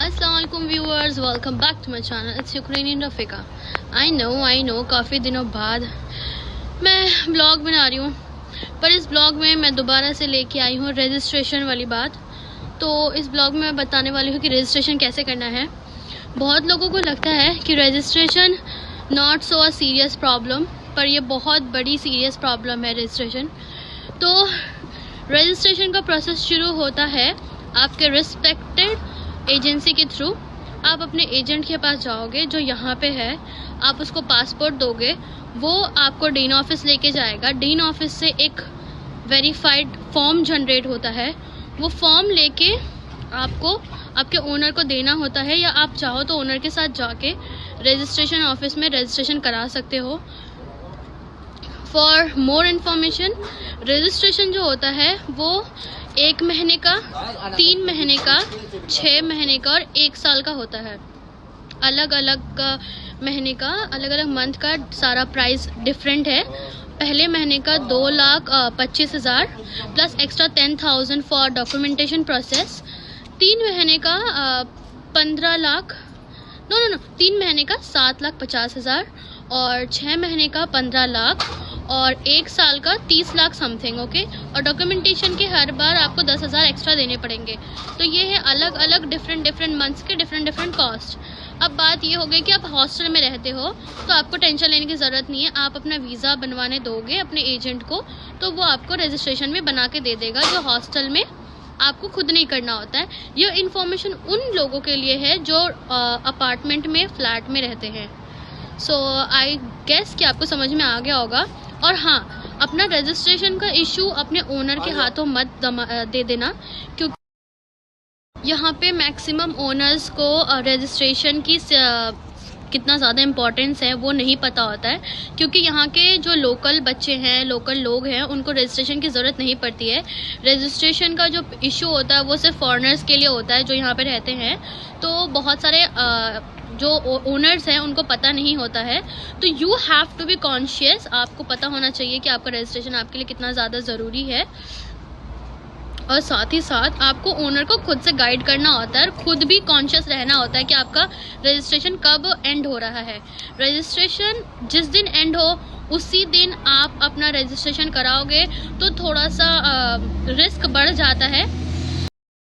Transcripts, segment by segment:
अस्सलामुअलैकुम viewers, welcome back to my channel. It's Ukrainian Rafiqa. I know काफ़ी दिनों बाद मैं ब्लॉग बना रही हूँ, पर इस ब्लॉग में मैं दोबारा से लेके आई हूँ रजिस्ट्रेशन वाली बात। तो इस ब्लॉग में मैं बताने वाली हूँ कि रजिस्ट्रेशन कैसे करना है। बहुत लोगों को लगता है कि registration not so a serious problem, पर यह बहुत बड़ी सीरियस प्रॉब्लम है रजिस्ट्रेशन। तो रजिस्ट्रेशन का प्रोसेस शुरू होता है आपके रिस्पेक्टेड एजेंसी के थ्रू। आप अपने एजेंट के पास जाओगे जो यहाँ पे है, आप उसको पासपोर्ट दोगे, वो आपको डीन ऑफिस लेके जाएगा। डीन ऑफिस से एक वेरीफाइड फॉर्म जनरेट होता है। वो फॉर्म लेके आपको आपके ओनर को देना होता है, या आप चाहो तो ओनर के साथ जाके रजिस्ट्रेशन ऑफिस में रजिस्ट्रेशन करा सकते हो। फॉर मोर इन्फॉर्मेशन, रजिस्ट्रेशन जो होता है वो 1 महीने का, 3 महीने का, 6 महीने का और 1 साल का होता है। अलग अलग महीने का, अलग अलग मंथ का सारा प्राइस डिफरेंट है। पहले महीने का 2,25,000 plus extra 10,000 for documentation process. 3 महीने का 15 लाख, नो 3 महीने का 7,50,000 और 6 महीने का 15 लाख और 1 साल का 30 लाख समथिंग। ओके, और डॉक्यूमेंटेशन के हर बार आपको 10,000 एक्स्ट्रा देने पड़ेंगे। तो ये है अलग अलग डिफरेंट मंथ्स के डिफरेंट कॉस्ट। अब बात ये हो गई कि आप हॉस्टल में रहते हो तो आपको टेंशन लेने की ज़रूरत नहीं है। आप अपना वीज़ा बनवाने दोगे अपने एजेंट को, तो वो आपको रजिस्ट्रेशन में बना के दे देगा, जो हॉस्टल में आपको खुद नहीं करना होता है। ये इन्फॉर्मेशन उन लोगों के लिए है जो अपार्टमेंट में, फ्लैट में रहते हैं। सो आई गेस कि आपको समझ में आ गया होगा। और हाँ, अपना रजिस्ट्रेशन का इशू अपने ओनर के हाथों मत दे देना, क्योंकि यहाँ पे मैक्सिमम ओनर्स को रजिस्ट्रेशन की कितना ज़्यादा इम्पोर्टेंस है वो नहीं पता होता है। क्योंकि यहाँ के जो लोकल बच्चे हैं, लोकल लोग हैं, उनको रजिस्ट्रेशन की ज़रूरत नहीं पड़ती है। रजिस्ट्रेशन का जो इशू होता है वो सिर्फ फॉरेनर्स के लिए होता है जो यहाँ पे रहते हैं। तो बहुत सारे जो ओनर्स हैं उनको पता नहीं होता है। तो you have to be conscious. आपको पता होना चाहिए कि आपका रजिस्ट्रेशन आपके लिए कितना ज़्यादा ज़रूरी है। और साथ ही साथ आपको ओनर को खुद से गाइड करना होता है और खुद भी कॉन्शियस रहना होता है कि आपका रजिस्ट्रेशन कब एंड हो रहा है। रजिस्ट्रेशन जिस दिन एंड हो उसी दिन आप अपना रजिस्ट्रेशन कराओगे तो थोड़ा सा रिस्क बढ़ जाता है।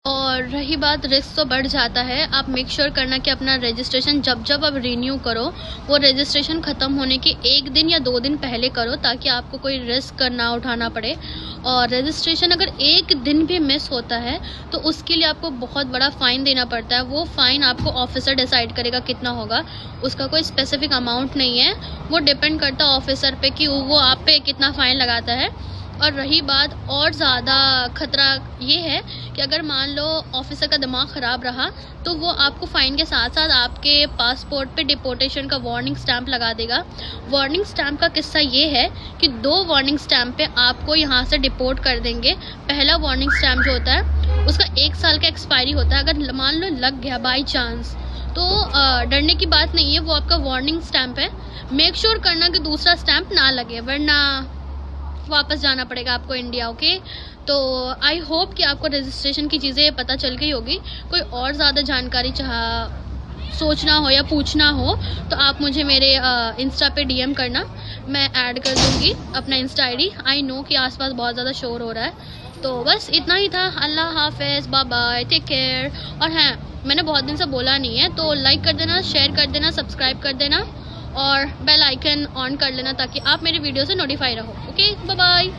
और रही बात रिस्क तो बढ़ जाता है, आप मेक श्योर करना कि अपना रजिस्ट्रेशन जब आप रिन्यू करो वो रजिस्ट्रेशन ख़त्म होने के 1 दिन या 2 दिन पहले करो, ताकि आपको कोई रिस्क ना उठाना पड़े। और रजिस्ट्रेशन अगर 1 दिन भी मिस होता है तो उसके लिए आपको बहुत बड़ा फ़ाइन देना पड़ता है। वो फ़ाइन आपको ऑफिसर डिसाइड करेगा कितना होगा, उसका कोई स्पेसिफिक अमाउंट नहीं है। वो डिपेंड करता है ऑफिसर पे कि वो आप पे कितना फ़ाइन लगाता है। और रही बात और ज़्यादा ख़तरा ये है कि अगर मान लो ऑफिसर का दिमाग ख़राब रहा तो वो आपको फ़ाइन के साथ साथ आपके पासपोर्ट पे डिपोर्टेशन का वार्निंग स्टैंप लगा देगा। वार्निंग स्टैंप का किस्सा ये है कि 2 वार्निंग स्टैंप पे आपको यहाँ से डिपोर्ट कर देंगे। पहला वार्निंग स्टैंप जो होता है उसका 1 साल का एक्सपायरी होता है। अगर मान लो लग गया बाई चांस, तो डरने की बात नहीं है, वो आपका वार्निंग स्टैंप है। मेक श्योर करना कि दूसरा स्टैंप ना लगे, वरना वापस जाना पड़ेगा आपको इंडिया। ओके, तो आई होप कि आपको रजिस्ट्रेशन की चीज़ें पता चल गई होगी। कोई और ज़्यादा जानकारी सोचना हो या पूछना हो तो आप मुझे मेरे इंस्टा पे DM करना, मैं ऐड कर दूँगी अपना इंस्टा ID। आई नो कि आसपास बहुत ज़्यादा शोर हो रहा है। तो बस इतना ही था। अल्लाह हाफिज़, बाय बाय, टेक केयर। और हाँ, मैंने बहुत दिन से बोला नहीं है, तो लाइक कर देना, शेयर कर देना, सब्सक्राइब कर देना और बेल आइकन ऑन कर लेना ताकि आप मेरी वीडियो से नोटिफाई रहो। Okay, bye bye.